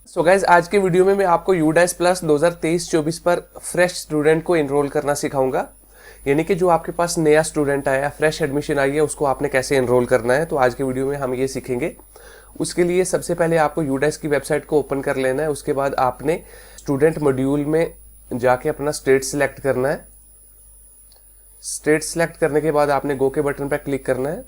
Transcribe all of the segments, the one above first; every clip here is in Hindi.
सो गाइज आज के वीडियो में मैं आपको यूडाइस प्लस 2023-24 पर फ्रेश स्टूडेंट को इनरोल करना सिखाऊंगा। यानी कि जो आपके पास नया स्टूडेंट आया, फ्रेश एडमिशन आई है, उसको आपने कैसे इनरोल करना है। तो आज के वीडियो में हम ये सीखेंगे। उसके लिए सबसे पहले आपको यूडाइस की वेबसाइट को ओपन कर लेना है। उसके बाद आपने स्टूडेंट मॉड्यूल में जाके अपना स्टेट सिलेक्ट करना है। स्टेट सिलेक्ट करने के बाद आपने गो के बटन पर क्लिक करना है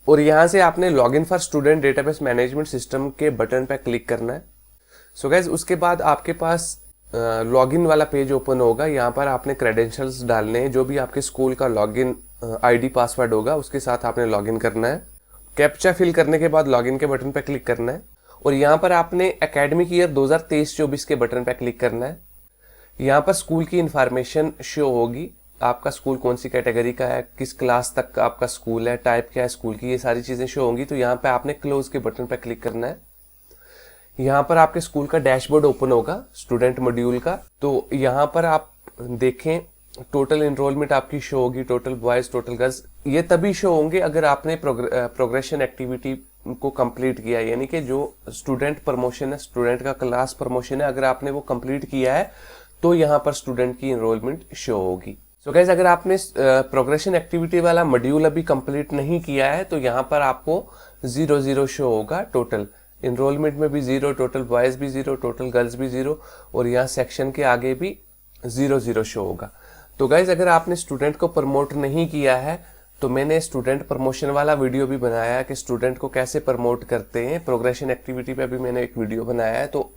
और यहां से आपने login for student database management system के बटन पर क्लिक करना है। सो गाइज उसके बाद आपके पास लॉगिन वाला पेज ओपन होगा। यहाँ पर आपने क्रेडेंशियल्स डालने हैं, जो भी आपके स्कूल का लॉगिन आईडी पासवर्ड होगा उसके साथ आपने लॉगिन करना है। कैप्चा फिल करने के बाद लॉगिन के बटन पर क्लिक करना है और यहाँ पर आपने एकेडमिक ईयर 2023-24 के बटन पर क्लिक करना है। यहाँ पर स्कूल की इंफॉर्मेशन शो होगी, आपका स्कूल कौन सी कैटेगरी का है, किस क्लास तक का आपका स्कूल है, टाइप क्या है स्कूल की, ये सारी चीजें शो होंगी। तो यहाँ पे आपने क्लोज के बटन पर क्लिक करना है। यहाँ पर आपके स्कूल का डैशबोर्ड ओपन होगा स्टूडेंट मॉड्यूल का। तो यहाँ पर आप देखें टोटल एनरोलमेंट आपकी शो होगी, टोटल बॉयज टोटल गर्ल्स। ये तभी शो होंगे अगर आपने प्रोग्रेशन एक्टिविटी को कंप्लीट किया है, यानी कि जो स्टूडेंट प्रमोशन है, स्टूडेंट का क्लास प्रमोशन है, अगर आपने वो कंप्लीट किया है तो यहाँ पर स्टूडेंट की एनरोलमेंट शो होगी। सो गाइस अगर आपने प्रोग्रेशन एक्टिविटी वाला मॉड्यूल अभी कंप्लीट नहीं किया है तो यहाँ पर आपको 0 शो होगा। टोटल एनरोलमेंट में भी 0, टोटल बॉयज भी 0, टोटल गर्ल्स भी 0 और यहाँ सेक्शन के आगे भी 0 शो होगा। तो गाइज अगर आपने स्टूडेंट को प्रमोट नहीं किया है तो मैंने स्टूडेंट प्रमोशन वाला वीडियो भी बनाया है कि स्टूडेंट को कैसे प्रमोट करते हैं। प्रोग्रेशन एक्टिविटी पे भी मैंने एक वीडियो बनाया है। तो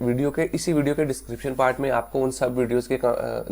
इसी वीडियो के डिस्क्रिप्शन पार्ट में आपको उन सब वीडियोस के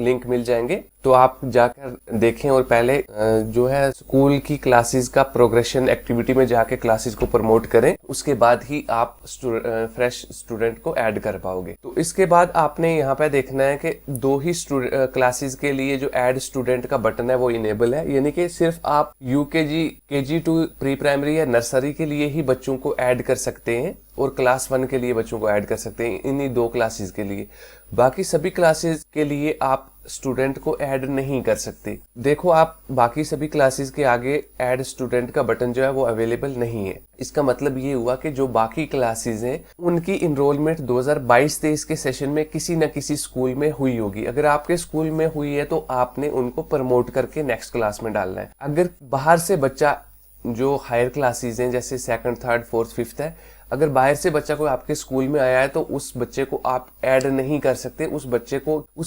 लिंक मिल जाएंगे, तो आप जाकर देखें और पहले जो है स्कूल की क्लासेस का प्रोग्रेशन एक्टिविटी में जाके क्लासेस को प्रमोट करें, उसके बाद ही आप फ्रेश स्टूडेंट को ऐड कर पाओगे। तो इसके बाद आपने यहाँ पे देखना है कि 2 ही क्लासेस के लिए जो ऐड स्टूडेंट का बटन है वो इनेबल है, यानी कि सिर्फ आप यूकेजी, KG2 प्री प्राइमरी या नर्सरी के लिए ही बच्चों को ऐड कर सकते हैं और क्लास 1 के लिए बच्चों को ऐड कर सकते हैं, इन्हीं 2 क्लासेस के लिए। बाकी सभी क्लासेस के लिए आप स्टूडेंट को ऐड नहीं कर सकते। देखो आप बाकी सभी क्लासेस के आगे ऐड स्टूडेंट का बटन जो है वो अवेलेबल नहीं है। इसका मतलब ये हुआ कि जो बाकी क्लासेस हैं उनकी इनरोलमेंट 2022-23 के सेशन में किसी न किसी स्कूल में हुई होगी। अगर आपके स्कूल में हुई है तो आपने उनको प्रमोट करके नेक्स्ट क्लास में डालना है। अगर बाहर से बच्चा जो हायर क्लासेस हैं जैसे 2nd, 3rd, 4th, 5th है, अगर बाहर से बच्चा कोई आपके स्कूल में आया है तो उस बच्चे को आप ऐड नहीं कर सकते। उस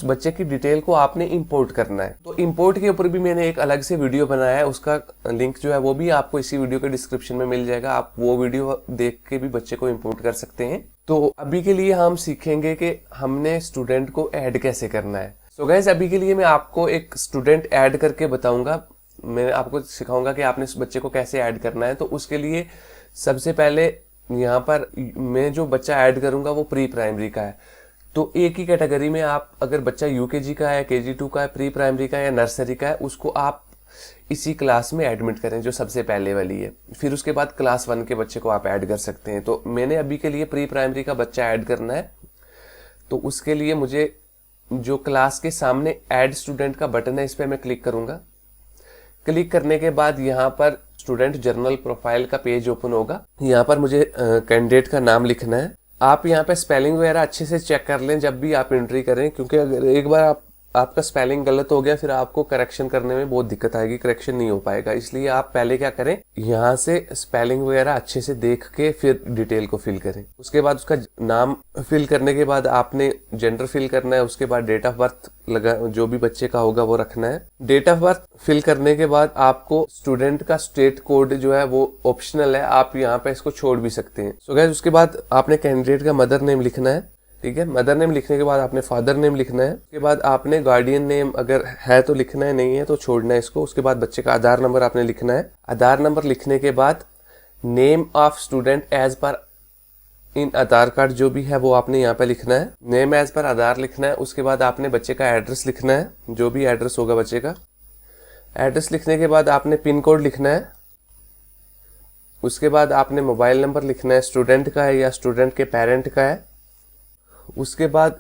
बच्चे की डिटेल को आपने इंपोर्ट करना है। तो इंपोर्ट के ऊपर भी मैंने एक अलग से वीडियो बनाया है, उसका लिंक जो है वो भी आपको इसी वीडियो के डिस्क्रिप्शन में मिल जाएगा। आप वो वीडियो देख के भी बच्चे को इंपोर्ट कर सकते हैं। तो अभी के लिए हम सीखेंगे कि हमने स्टूडेंट को ऐड कैसे करना है। सो गाइस अभी के लिए मैं आपको एक स्टूडेंट ऐड करके बताऊंगा। मैं आपको सिखाऊंगा कि आपने इस बच्चे को कैसे ऐड करना है। तो उसके लिए सबसे पहले यहाँ पर मैं जो बच्चा ऐड करूंगा वो प्री प्राइमरी का है। तो एक ही कैटेगरी में आप अगर बच्चा यूकेजी का है, KG2 का है, प्री प्राइमरी का है या नर्सरी का है, उसको आप इसी क्लास में एडमिट करें जो सबसे पहले वाली है। फिर उसके बाद क्लास 1 के बच्चे को आप ऐड कर सकते हैं। तो मैंने अभी के लिए प्री प्राइमरी का बच्चा ऐड करना है। तो उसके लिए मुझे जो क्लास के सामने ऐड स्टूडेंट का बटन है इस पर मैं क्लिक करूंगा। क्लिक करने के बाद यहाँ पर स्टूडेंट जर्नल प्रोफाइल का पेज ओपन होगा। यहाँ पर मुझे कैंडिडेट का नाम लिखना है। आप यहाँ पे स्पेलिंग वगैरह अच्छे से चेक कर लें जब भी आप एंट्री करें, क्योंकि अगर एक बार आपका स्पेलिंग गलत हो गया फिर आपको करेक्शन करने में बहुत दिक्कत आएगी, करेक्शन नहीं हो पाएगा। इसलिए आप पहले क्या करें, यहाँ से स्पेलिंग वगैरह अच्छे से देख के फिर डिटेल को फिल करें। उसके बाद उसका नाम फिल करने के बाद आपने जेंडर फिल करना है। उसके बाद डेट ऑफ बर्थ जो भी बच्चे का होगा वो रखना है। डेट ऑफ बर्थ फिल करने के बाद आपको स्टूडेंट का स्टेट कोड जो है वो ऑप्शनल है, आप यहाँ पे इसको छोड़ भी सकते हैं। सो गाइस उसके बाद आपने कैंडिडेट का मदर नेम लिखना है। ठीक है, मदर नेम लिखने के बाद आपने फादर नेम लिखना है। उसके बाद आपने गार्डियन नेम अगर है तो लिखना है, नहीं है तो छोड़ना है इसको। उसके बाद बच्चे का आधार नंबर आपने लिखना है। आधार नंबर लिखने के बाद name of student as per in Aadhaar card जो भी है वो आपने यहाँ पे लिखना है। नेम एज पर आधार लिखना है। उसके बाद आपने बच्चे का एड्रेस लिखना है, जो भी एड्रेस होगा बच्चे का। एड्रेस लिखने के बाद आपने पिन कोड लिखना है। उसके बाद आपने मोबाइल नंबर लिखना है, स्टूडेंट का है या स्टूडेंट के पेरेंट का है। उसके बाद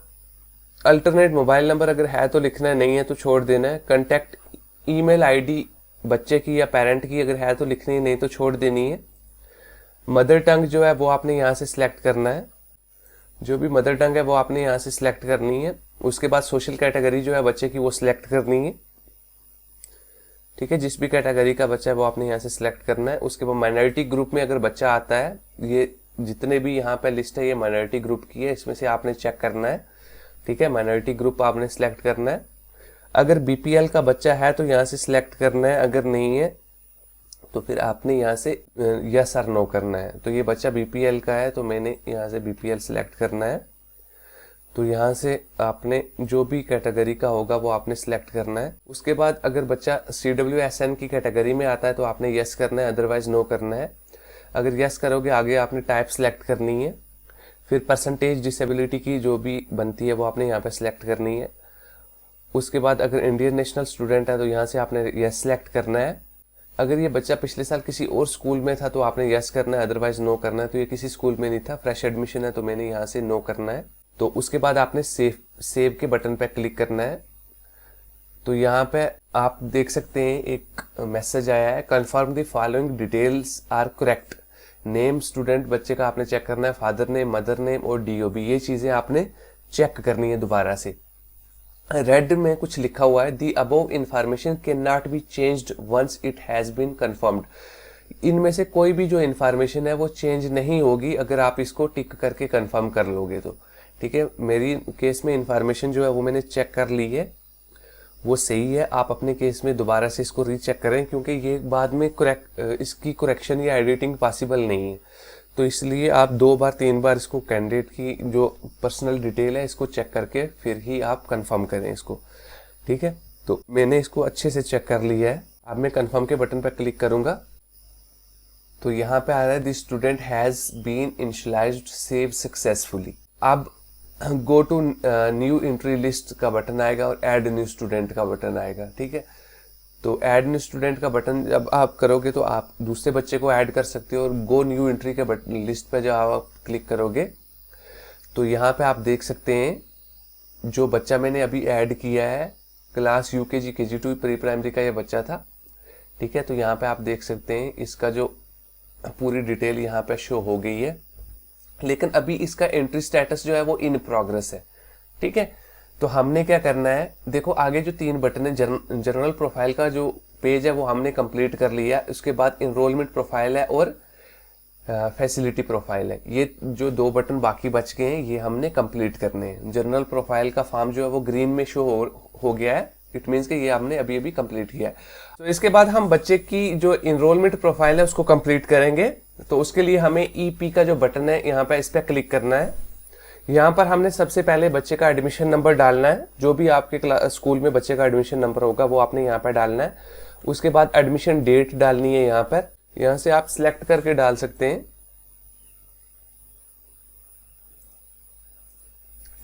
अल्टरनेट मोबाइल नंबर अगर है तो लिखना है, नहीं है तो छोड़ देना है। कांटेक्ट ईमेल आईडी बच्चे की या पेरेंट की अगर है तो लिखनी है, नहीं तो छोड़ देनी है। मदर टंग जो है वो आपने यहाँ से सिलेक्ट करना है। जो भी मदर टंग है वो आपने यहाँ से सिलेक्ट करनी है। उसके बाद सोशल कैटेगरी जो है बच्चे की वो सिलेक्ट करनी है, ठीक है। जिस भी कैटेगरी का बच्चा है वो आपने यहाँ से सिलेक्ट करना है। उसके बाद माइनॉरिटी ग्रुप में अगर बच्चा आता है, ये जितने भी यहाँ पे लिस्ट है ये माइनॉरिटी ग्रुप की है, इसमें से आपने चेक करना है, ठीक है। माइनॉरिटी ग्रुप आपने सिलेक्ट करना है। अगर बीपीएल का बच्चा है तो यहाँ से सिलेक्ट करना है, अगर नहीं है तो फिर आपने यहाँ से यस और नो करना है। तो ये बच्चा बीपीएल का है तो मैंने यहाँ से बीपीएल सिलेक्ट करना है। तो यहाँ से आपने जो भी कैटेगरी का होगा वो आपने सिलेक्ट करना है। उसके बाद अगर बच्चा CWSN की कैटेगरी में आता है तो आपने यस करना है, अदरवाइज नो करना है। अगर यस करोगे आगे आपने टाइप सिलेक्ट करनी है, फिर परसेंटेज डिसेबिलिटी की जो भी बनती है वो आपने यहाँ पे सिलेक्ट करनी है। उसके बाद अगर इंडियन नेशनल स्टूडेंट है तो यहाँ से आपने यस सिलेक्ट करना है। अगर ये बच्चा पिछले साल किसी और स्कूल में था तो आपने यस करना है, अदरवाइज नो करना है। तो ये किसी स्कूल में नहीं था, फ्रेश एडमिशन है तो मैंने यहाँ से नो करना है। तो उसके बाद आपने सेव के बटन पे क्लिक करना है। तो यहाँ पे आप देख सकते हैं एक मैसेज आया है, confirm the following details are correct. Name student बच्चे का आपने चेक करना है, फादर नेम, मदर नेम और DOB, ये चीजें आपने चेक करनी है दोबारा से। रेड में कुछ लिखा हुआ है, the above information can not be changed once it has been confirmed. इनमें से कोई भी जो इन्फॉर्मेशन है वो चेंज नहीं होगी अगर आप इसको टिक करके कंफर्म कर लोगे तो, ठीक है। मेरी केस में इन्फॉर्मेशन जो है वो मैंने चेक कर ली है, वो सही है। आप अपने केस में दोबारा से इसको रीचेक करें क्योंकि ये बाद में इसकी करेक्शन या एडिटिंग पॉसिबल नहीं है। तो इसलिए आप 2 बार 3 बार इसको कैंडिडेट की जो पर्सनल डिटेल है इसको चेक करके फिर ही आप कंफर्म करें इसको, ठीक है। तो मैंने इसको अच्छे से चेक कर लिया है। अब मैं कंफर्म के बटन पर क्लिक करूंगा तो यहाँ पे आ रहा है the student has been initialised saved successfully. अब go to new entry list का बटन आएगा और ऐड न्यू स्टूडेंट का बटन आएगा, ठीक है। तो ऐड न्यू स्टूडेंट का बटन जब आप करोगे तो आप दूसरे बच्चे को ऐड कर सकते हो। और गो न्यू एंट्री के लिस्ट पे जब आप क्लिक करोगे तो यहाँ पे आप देख सकते हैं जो बच्चा मैंने अभी ऐड किया है, class UKG KG2 pre primary का ये बच्चा था, ठीक है। तो यहाँ पे आप देख सकते हैं इसका जो पूरी डिटेल यहाँ पे शो हो गई है, लेकिन अभी इसका एंट्री स्टेटस जो है वो इन प्रोग्रेस है, ठीक है। तो हमने क्या करना है, देखो आगे जो 3 बटन है, जनरल प्रोफाइल का जो पेज है वो हमने कंप्लीट कर लिया। उसके बाद इनरोलमेंट प्रोफाइल है और फैसिलिटी प्रोफाइल है। ये जो 2 बटन बाकी बच गए हैं ये हमने कंप्लीट करने हैं। जनरल प्रोफाइल का फॉर्म जो है वो ग्रीन में शो हो गया है, इट मीन्स कि ये हमने अभी अभी कंप्लीट किया है। तो इसके बाद हम बच्चे की जो इनरोलमेंट प्रोफाइल है उसको कंप्लीट करेंगे। तो उसके लिए हमें EP का जो बटन है यहाँ पे इस पर क्लिक करना है। यहाँ पर हमने सबसे पहले बच्चे का एडमिशन नंबर डालना है। जो भी आपके स्कूल में बच्चे का एडमिशन नंबर होगा वो आपने यहाँ पर डालना है। उसके बाद एडमिशन डेट डालनी है यहाँ पर, यहाँ से आप सिलेक्ट करके डाल सकते हैं,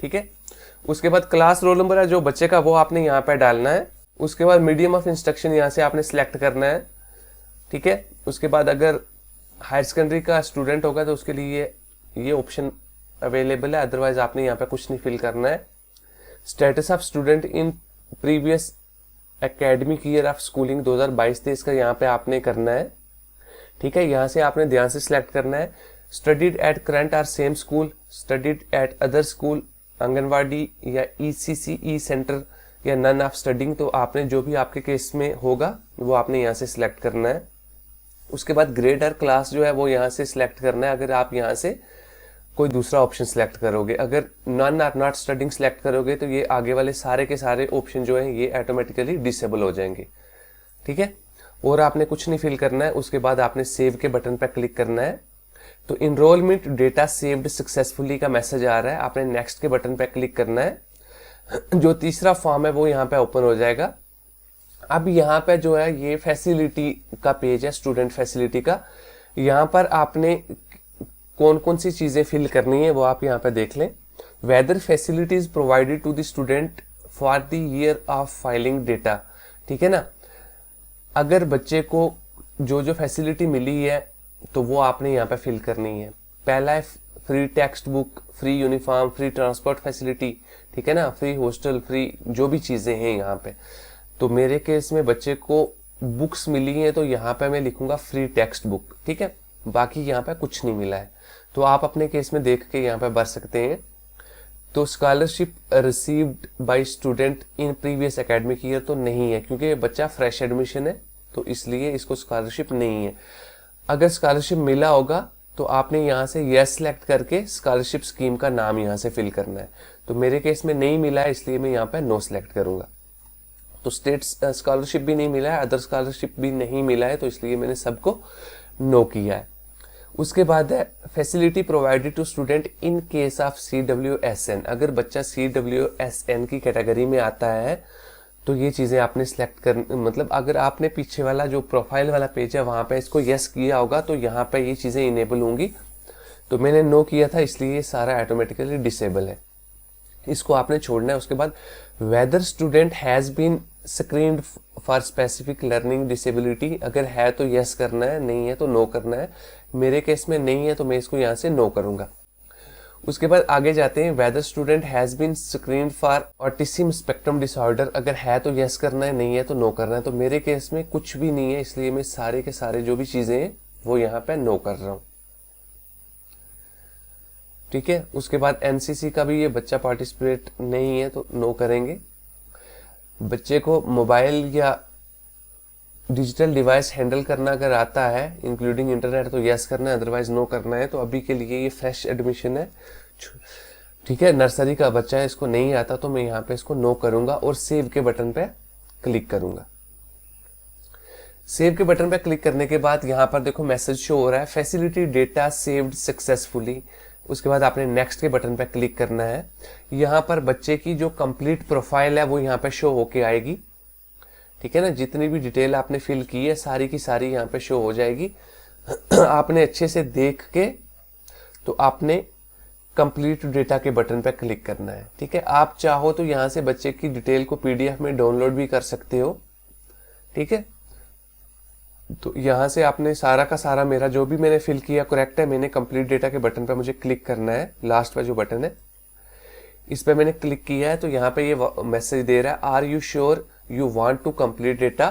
ठीक है। उसके बाद क्लास रोल नंबर है जो बच्चे का वो आपने यहाँ पर डालना है। उसके बाद मीडियम ऑफ इंस्ट्रक्शन यहाँ से आपने सिलेक्ट करना है, ठीक है। उसके बाद अगर हायर सेकेंडरी का स्टूडेंट होगा तो उसके लिए ये ऑप्शन अवेलेबल है, अदरवाइज आपने यहाँ पे कुछ नहीं फिल करना है। Status of student in previous academic year of schooling 2022-23 का यहाँ पे आपने करना है, ठीक है। यहाँ से आपने ध्यान से सिलेक्ट करना है। स्टडीड एट करंट और same school, studied at other school, anganwadi या ECCE सेंटर या नन ऑफ स्टडिंग। तो आपने जो भी आपके केस में होगा वो आपने यहाँ से सिलेक्ट करना है। उसके बाद ग्रेड और क्लास जो है वो यहाँ से सिलेक्ट करना है। अगर आप यहाँ से कोई दूसरा ऑप्शन सिलेक्ट करोगे, अगर none are not studying select करोगे तो ये आगे वाले सारे के सारे ऑप्शन जो हैं ये ऑटोमेटिकली डिसेबल हो जाएंगे, ठीक है। और आपने कुछ नहीं फिल करना है। उसके बाद आपने सेव के बटन पर क्लिक करना है। तो इनरोलमेंट डेटा सेव्ड सक्सेसफुली का मैसेज आ रहा है, आपने नेक्स्ट के बटन पर क्लिक करना है। जो तीसरा फॉर्म है वो यहाँ पे ओपन हो जाएगा। अब यहाँ पे जो है ये फैसिलिटी का पेज है, स्टूडेंट फैसिलिटी का। यहाँ पर आपने कौन कौन सी चीजें फिल करनी है वो आप यहाँ पे देख लें। Whether facilities provided to the student for the year of filing data, ठीक है ना। अगर बच्चे को जो जो फैसिलिटी मिली है तो वो आपने यहाँ पे फिल करनी है। पहला है free text book, free uniform, free transport facility, ठीक है ना, फ्री हॉस्टल, फ्री जो भी चीजें हैं यहाँ पे। तो मेरे केस में बच्चे को बुक्स मिली हैं तो यहाँ पे मैं लिखूंगा फ्री टेक्स्ट बुक, ठीक है। बाकी यहाँ पे कुछ नहीं मिला है। तो आप अपने केस में देख के यहाँ पे भर सकते हैं। तो scholarship received by student in previous academic year तो नहीं है, क्योंकि बच्चा फ्रेश एडमिशन है, तो इसलिए इसको स्कॉलरशिप नहीं है। अगर स्कॉलरशिप मिला होगा तो आपने यहाँ से यस सेलेक्ट करके स्कॉलरशिप स्कीम का नाम यहाँ से फिल करना है। तो मेरे केस में नहीं मिला है, इसलिए मैं यहाँ पे नो सेलेक्ट करूंगा। तो स्टेट स्कॉलरशिप भी नहीं मिला है, अदर स्कॉलरशिप भी नहीं मिला है, तो इसलिए मैंने सबको नो किया है। उसके बाद है facility provided to student in case of CWSN। अगर बच्चा CWSN की कैटेगरी में आता है तो ये चीज़ें आपने सिलेक्ट कर, मतलब अगर आपने पीछे वाला जो प्रोफाइल वाला पेज है वहाँ पे इसको यस किया होगा तो यहाँ पे ये चीज़ें इनेबल होंगी। तो मैंने नो किया था, इसलिए ये सारा ऑटोमेटिकली डिसेबल है, इसको आपने छोड़ना है। उसके बाद whether student has been screened for specific learning disability, अगर है तो यस करना है, नहीं है तो नो करना है। मेरे केस में नहीं है तो मैं इसको यहाँ से नो करूँगा। उसके बाद आगे जाते हैं, whether student has been screened for autism spectrum disorder, अगर है तो यस करना है, नहीं है तो नो करना है। तो मेरे केस में कुछ भी नहीं है, इसलिए मैं सारे के सारे जो भी चीज़ें हैं वो यहाँ पे नो कर रहा हूँ। ठीक है। उसके बाद NCC का भी ये बच्चा पार्टिसिपेट नहीं है तो नो करेंगे। बच्चे को मोबाइल या डिजिटल डिवाइस हैंडल करना अगर आता है इंक्लूडिंग इंटरनेट तो यस करना है, अदरवाइज नो करना है। तो अभी के लिए ये फ्रेश एडमिशन है, ठीक है, नर्सरी का बच्चा है, इसको नहीं आता तो मैं यहाँ पे इसको नो करूंगा और सेव के बटन पे क्लिक करूंगा। सेव के बटन पे क्लिक करने के बाद यहाँ पर देखो मैसेज शो हो रहा है, फैसिलिटी डेटा सेव्ड सक्सेसफुली। उसके बाद आपने नेक्स्ट के बटन पे क्लिक करना है। यहाँ पर बच्चे की जो कंप्लीट प्रोफाइल है वो यहाँ पे शो होके आएगी, ठीक है ना। जितनी भी डिटेल आपने फिल की है सारी की सारी यहाँ पे शो हो जाएगी। आपने अच्छे से देख के तो आपने कंप्लीट डेटा के बटन पे क्लिक करना है, ठीक है। आप चाहो तो यहाँ से बच्चे की डिटेल को PDF में डाउनलोड भी कर सकते हो, ठीक है। तो यहाँ से आपने सारा का सारा मेरा जो भी मैंने फिल किया करेक्ट है, मैंने कंप्लीट डेटा के बटन पे मुझे क्लिक करना है, लास्ट पे जो बटन है इस पे मैंने क्लिक किया है। तो यहाँ पे ये मैसेज दे रहा है, are you sure you want to complete data,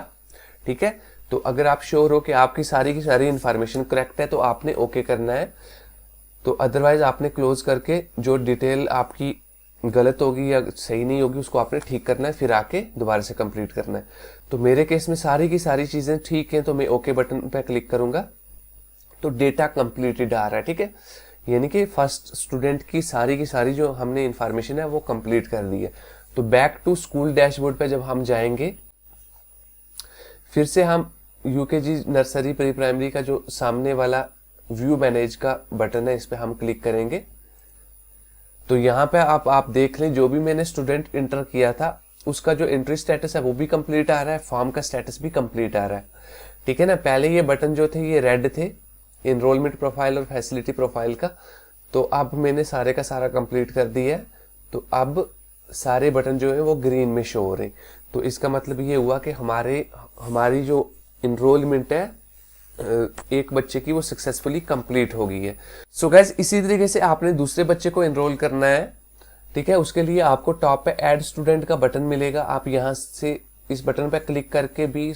ठीक है। तो अगर आप श्योर हो कि आपकी सारी की सारी इंफॉर्मेशन करेक्ट है तो आपने ओके करना है। तो अदरवाइज आपने क्लोज करके जो डिटेल आपकी गलत होगी या सही नहीं होगी उसको आपने ठीक करना है, फिर आके दोबारा से कंप्लीट करना है। तो मेरे केस में सारी की सारी चीजें ठीक हैं तो मैं ओके बटन पे क्लिक करूंगा तो डेटा कंप्लीटेड आ रहा है, ठीक है। यानी कि फर्स्ट स्टूडेंट की सारी जो हमने इंफॉर्मेशन है वो कंप्लीट कर दी है। तो बैक टू स्कूल डैशबोर्ड पे जब हम जाएंगे फिर से हम UKG नर्सरी प्री प्राइमरी का जो सामने वाला व्यू मैनेज का बटन है इस पे हम क्लिक करेंगे। तो यहाँ पे आप देख लें जो भी मैंने स्टूडेंट इंटर किया था उसका जो एंट्री स्टेटस है वो भी कंप्लीट आ रहा है, फॉर्म का स्टेटस भी कंप्लीट आ रहा है, ठीक है ना। पहले ये बटन जो थे ये रेड थे, एनरोलमेंट प्रोफाइल और फैसिलिटी प्रोफाइल का, तो अब मैंने सारे का सारा कंप्लीट कर दिया है। तो अब सारे बटन जो है वो ग्रीन में शो हो रहे। तो इसका मतलब ये हुआ कि हमारी जो इनरोलमेंट है एक बच्चे की वो सक्सेसफुली कंप्लीट हो गई है। सो गाइस इसी तरीके से आपने दूसरे बच्चे को एनरोल करना है, ठीक है। उसके लिए आपको टॉप पे ऐड स्टूडेंट का बटन मिलेगा, आप यहाँ से इस बटन पे क्लिक करके भी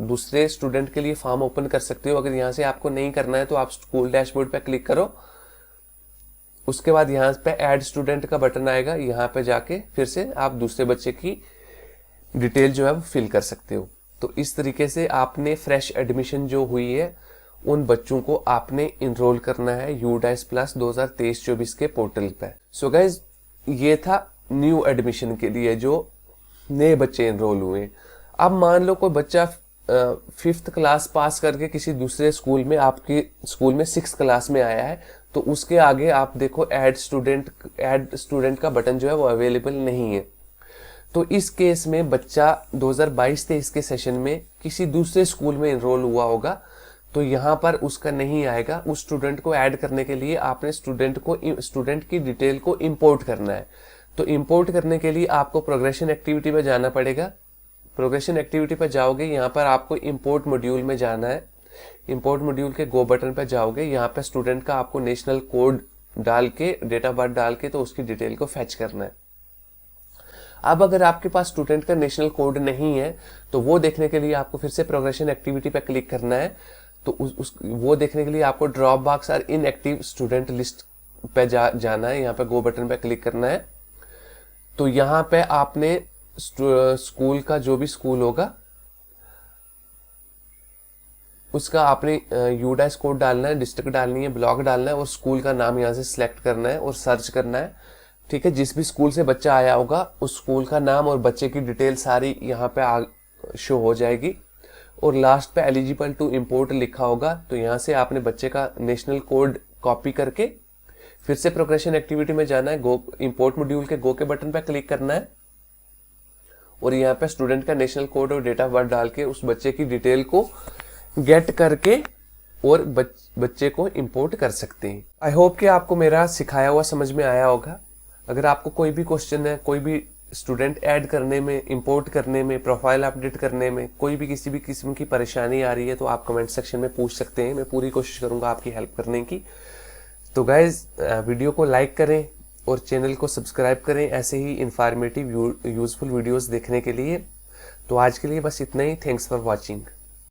दूसरे स्टूडेंट के लिए फॉर्म ओपन कर सकते हो। अगर यहाँ से आपको नहीं करना है तो आप स्कूल डैशबोर्ड पे क्लिक करो, उसके बाद यहाँ पे ऐड स्टूडेंट का बटन आएगा, यहाँ पे जाके फिर से आप दूसरे बच्चे की डिटेल जो है वो फिल कर सकते हो। तो इस तरीके से आपने फ्रेश एडमिशन जो हुई है उन बच्चों को आपने इनरोल करना है UDAS प्लस 2023-24 के पोर्टल पे। सो गाइज ये था न्यू एडमिशन के लिए जो नए बच्चे इनरोल हुए। अब मान लो कोई बच्चा 5th क्लास पास करके किसी दूसरे स्कूल में आपके स्कूल में 6th क्लास में आया है, तो उसके आगे आप देखो ऐड स्टूडेंट का बटन जो है वो अवेलेबल नहीं है। तो इस केस में बच्चा 2022-23 के सेशन में किसी दूसरे स्कूल में एनरोल हुआ होगा तो यहाँ पर उसका नहीं आएगा। उस स्टूडेंट को ऐड करने के लिए आपने स्टूडेंट की डिटेल को इंपोर्ट करना है। तो इंपोर्ट करने के लिए आपको प्रोग्रेशन एक्टिविटी पे जाना पड़ेगा। प्रोग्रेशन एक्टिविटी पे जाओगे, यहाँ पर आपको इंपोर्ट मॉड्यूल में जाना है। इंपोर्ट मॉड्यूल के गो बटन पे जाओगे, यहाँ पे स्टूडेंट का आपको नेशनल कोड डाल के डेट ऑफ बर्थ डाल के तो उसकी डिटेल को फेच करना है। अब अगर आपके पास स्टूडेंट का नेशनल कोड नहीं है तो वो देखने के लिए आपको फिर से प्रोग्रेशन एक्टिविटी पे क्लिक करना है। तो उस वो देखने के लिए आपको ड्रॉप बॉक्स और इनएक्टिव स्टूडेंट लिस्ट पे जाना है। यहाँ पे गो बटन पे क्लिक करना है। तो यहाँ पे आपने स्कूल का जो भी स्कूल होगा उसका आपने यूडाइस कोड डालना है, डिस्ट्रिक्ट डालनी है, ब्लॉक डालना है और स्कूल का नाम यहाँ से सिलेक्ट करना है और सर्च करना है। ठीक है, जिस भी स्कूल से बच्चा आया होगा उस स्कूल का नाम और बच्चे की डिटेल सारी यहाँ पे शो हो जाएगी। और लास्ट पे एलिजिबल टू इंपोर्ट लिखा होगा, तो यहाँ से आपने बच्चे का नेशनल कोड कॉपी करके फिर से प्रोग्रेशन एक्टिविटी में जाना है, गो इंपोर्ट मॉड्यूल के गो के बटन पे क्लिक करना है और यहाँ पे स्टूडेंट का नेशनल कोड और डेट ऑफ बर्थ डाल के उस बच्चे की डिटेल को गेट करके और बच्चे को इंपोर्ट कर सकते हैं। आई होप कि आपको मेरा सिखाया हुआ समझ में आया होगा। अगर आपको कोई भी क्वेश्चन है, कोई भी स्टूडेंट ऐड करने में, इंपोर्ट करने में, प्रोफाइल अपडेट करने में कोई भी किसी भी किस्म की परेशानी आ रही है तो आप कमेंट सेक्शन में पूछ सकते हैं। मैं पूरी कोशिश करूंगा आपकी हेल्प करने की। तो गाइज वीडियो को लाइक करें और चैनल को सब्सक्राइब करें ऐसे ही इंफॉर्मेटिव यूजफुल वीडियोस देखने के लिए। तो आज के लिए बस इतना ही। Thanks for watching.